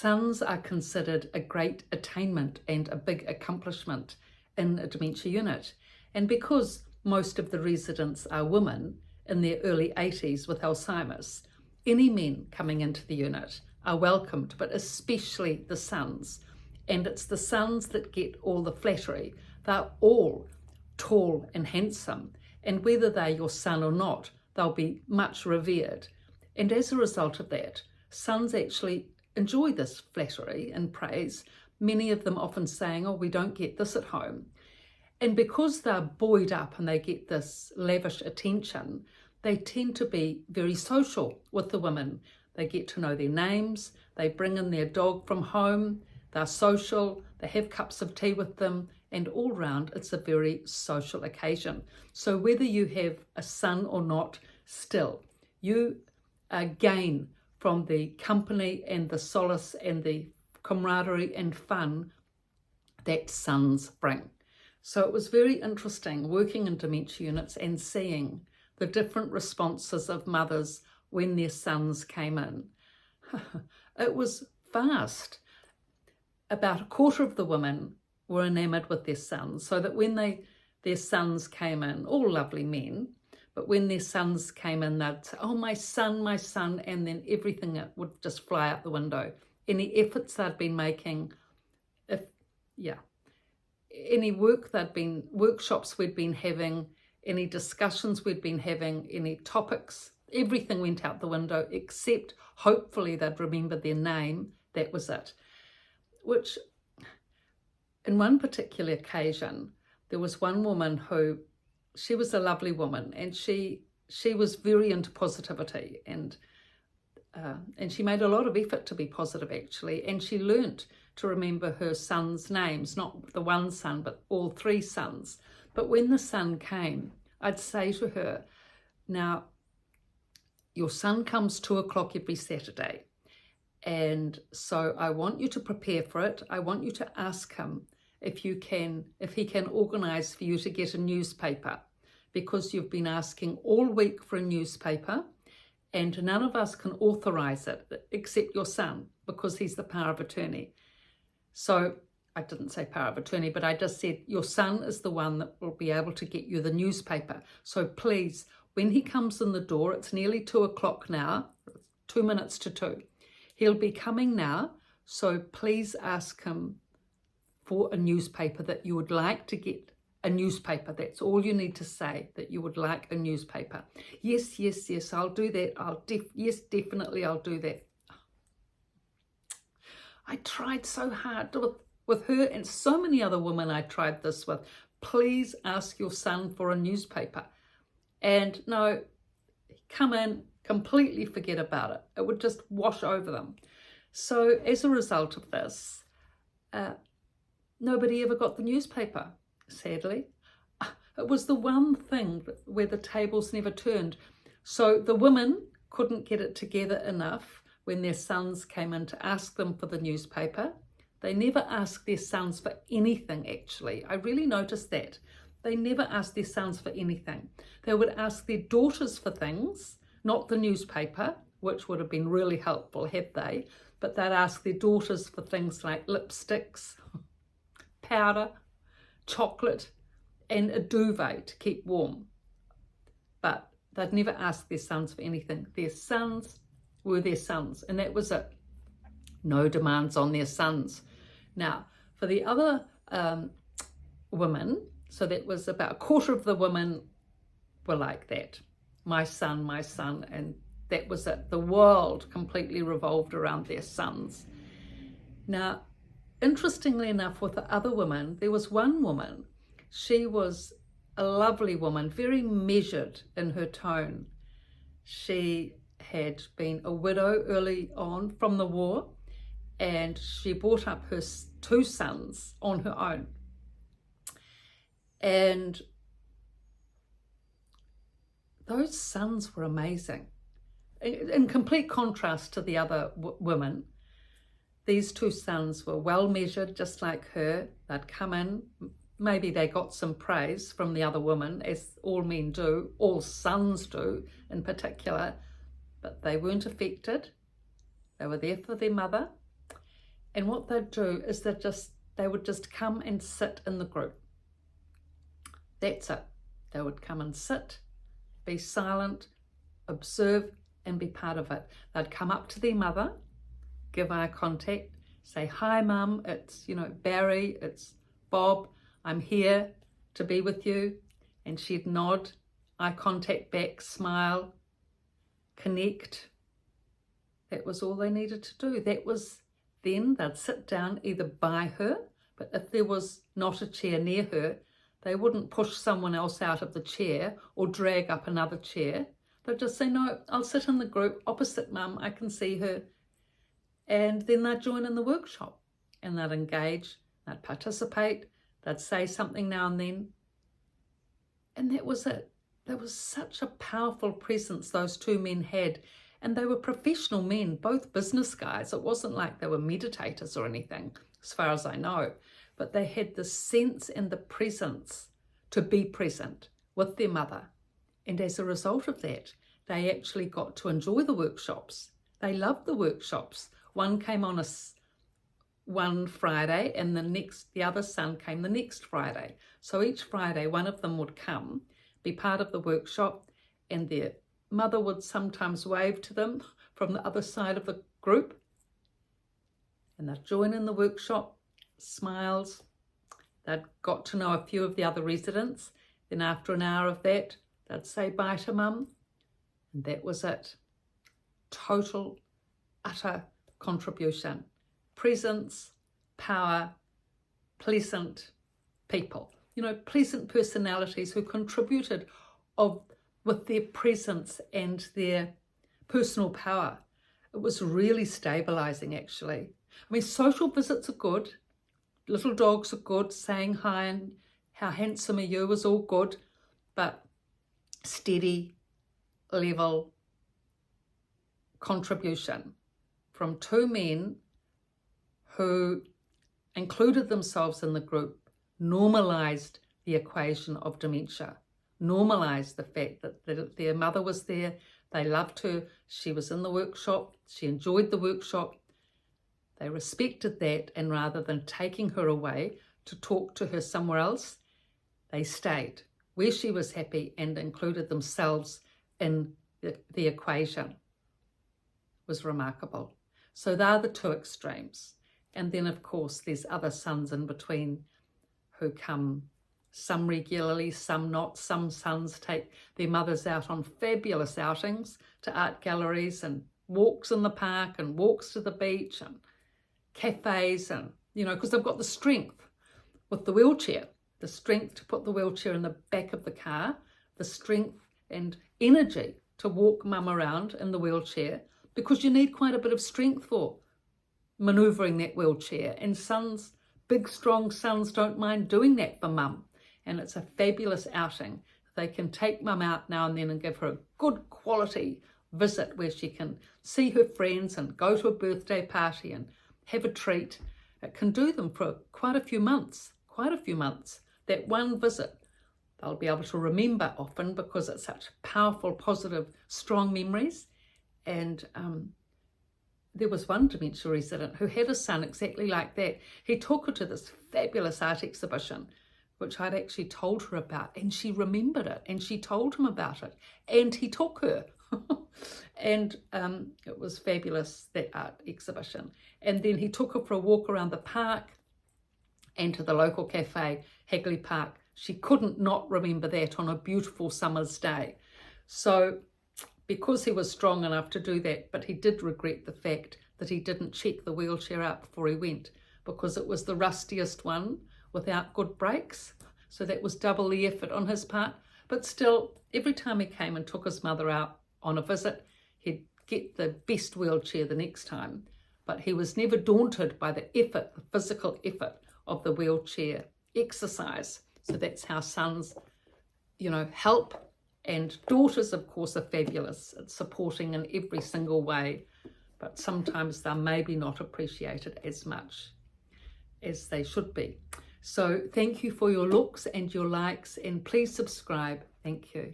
sons are considered a great attainment and a big accomplishment in a dementia unit. And because most of the residents are women in their early 80s with Alzheimer's, any men coming into the unit are welcomed, but especially the sons. And it's the sons that get all the flattery. They're all tall and handsome, and whether they're your son or not, they'll be much revered. And as a result of that, sons actually enjoy this flattery and praise, many of them often saying, oh, we don't get this at home. And because they're buoyed up and they get this lavish attention, they tend to be very social with the women. They get to know their names, they bring in their dog from home, they're social, they have cups of tea with them, and all round it's a very social occasion. So whether you have a son or not, still, you gain from the company and the solace and the camaraderie and fun that sons bring. So it was very interesting working in dementia units and seeing the different responses of mothers when their sons came in. It was fast. About a quarter of the women were enamoured with their sons, so that when their sons came in, all lovely men, but when their sons came in, they'd say, oh, my son, and then everything would just fly out the window. Any efforts they'd been making, any workshops we'd been having, any discussions we'd been having, any topics, everything went out the window, except hopefully they'd remember their name. That was it. Which, in one particular occasion, there was one woman who, she was a lovely woman, and she was very into positivity, and she made a lot of effort to be positive, actually, and she learnt to remember her sons' names, not the one son, but all three sons. But when the son came, I'd say to her, now, your son comes 2 o'clock every Saturday, and so I want you to prepare for it. I want you to ask him if he can organise for you to get a newspaper, because you've been asking all week for a newspaper, and none of us can authorise it except your son, because he's the power of attorney. So I didn't say power of attorney, but I just said your son is the one that will be able to get you the newspaper. So please, when he comes in the door, it's nearly 2 o'clock now, 2 minutes to 2. He'll be coming now, so please ask him for a newspaper, that you would like to get a newspaper. That's all you need to say, that you would like a newspaper. Yes, I'll do that. Yes, definitely I'll do that. I tried so hard with her and so many other women I tried this with. Please ask your son for a newspaper. And no, come in, completely forget about it. It would just wash over them. So as a result of this, nobody ever got the newspaper, sadly. It was the one thing where the tables never turned. So the women couldn't get it together enough when their sons came in to ask them for the newspaper. They never asked their sons for anything, actually. I really noticed that. They never asked their sons for anything. They would ask their daughters for things, not the newspaper, which would have been really helpful had they, but they'd ask their daughters for things like lipsticks, powder, chocolate, and a duvet to keep warm. But they'd never ask their sons for anything. Their sons were their sons, and that was it. No demands on their sons. Now, for the other women, so that was about a quarter of the women were like that. My son, and that was it. The world completely revolved around their sons. Now, interestingly enough, with the other women, there was one woman. She was a lovely woman, very measured in her tone. She had been a widow early on from the war, and she brought up her 2 sons on her own. And those sons were amazing. In complete contrast to the other women, these 2 sons were well measured, just like her. They'd come in, maybe they got some praise from the other woman, as all men do, all sons do in particular, but they weren't affected. They were there for their mother, And what they'd do is they would just come and sit in the group. That's it. They would come and sit, be silent, observe, and be part of it. They'd come up to their mother, give eye contact, say, "Hi, Mum, it's, Barry, it's Bob, I'm here to be with you." And she'd nod, eye contact back, smile, connect. That was all they needed to do. Then they'd sit down either by her, but if there was not a chair near her, they wouldn't push someone else out of the chair or drag up another chair. They'd just say, "No, I'll sit in the group opposite Mum, I can see her." And then they'd join in the workshop and they'd engage, they'd participate, they'd say something now and then. And that was it. There was such a powerful presence those two men had. And they were professional men, both business guys. It wasn't like they were meditators or anything, as far as I know. But they had the sense and the presence to be present with their mother. And as a result of that, they actually got to enjoy the workshops. They loved the workshops. One came on one Friday, and the other son came the next Friday. So each Friday, one of them would come, be part of the workshop, and their mother would sometimes wave to them from the other side of the group. And they'd join in the workshop, smiles. They'd got to know a few of the other residents. Then after an hour of that, they'd say bye to Mum. And that was it. Total, utter contribution. Presence, power, pleasant people. Pleasant personalities who contributed with their presence and their personal power. It was really stabilizing, actually. I mean, social visits are good. Little dogs are good. Saying hi and how handsome are you was all good. But steady, level contribution from two men who included themselves in the group, normalized the equation of dementia, normalized the fact that their mother was there, they loved her, she was in the workshop, she enjoyed the workshop. They respected that, and rather than taking her away to talk to her somewhere else, they stayed where she was happy and included themselves in the equation. It was remarkable. So they're the two extremes. And then, of course, there's other sons in between who come, some regularly, some not. Some sons take their mothers out on fabulous outings to art galleries and walks in the park and walks to the beach and cafes, and, because they've got the strength with the wheelchair, the strength to put the wheelchair in the back of the car, the strength and energy to walk Mum around in the wheelchair, because you need quite a bit of strength for manoeuvring that wheelchair. And sons, big strong sons, don't mind doing that for Mum. And it's a fabulous outing. They can take Mum out now and then and give her a good quality visit where she can see her friends and go to a birthday party and have a treat. It can do them for quite a few months. That one visit, they'll be able to remember often because it's such powerful, positive, strong memories. And there was one dementia resident who had a son exactly like that. He took her to this fabulous art exhibition, which I'd actually told her about, and she remembered it, and she told him about it, and he took her. And it was fabulous, that art exhibition. And then he took her for a walk around the park and to the local cafe, Hagley Park. She couldn't not remember that on a beautiful summer's day. So because he was strong enough to do that, but he did regret the fact that he didn't check the wheelchair out before he went, because it was the rustiest one without good brakes. So that was double the effort on his part. But still, every time he came and took his mother out on a visit, he'd get the best wheelchair the next time. But he was never daunted by the effort, the physical effort of the wheelchair exercise. So that's how sons, help. And daughters, of course, are fabulous at supporting in every single way, but sometimes they're maybe not appreciated as much as they should be. So thank you for your looks and your likes, and please subscribe. Thank you.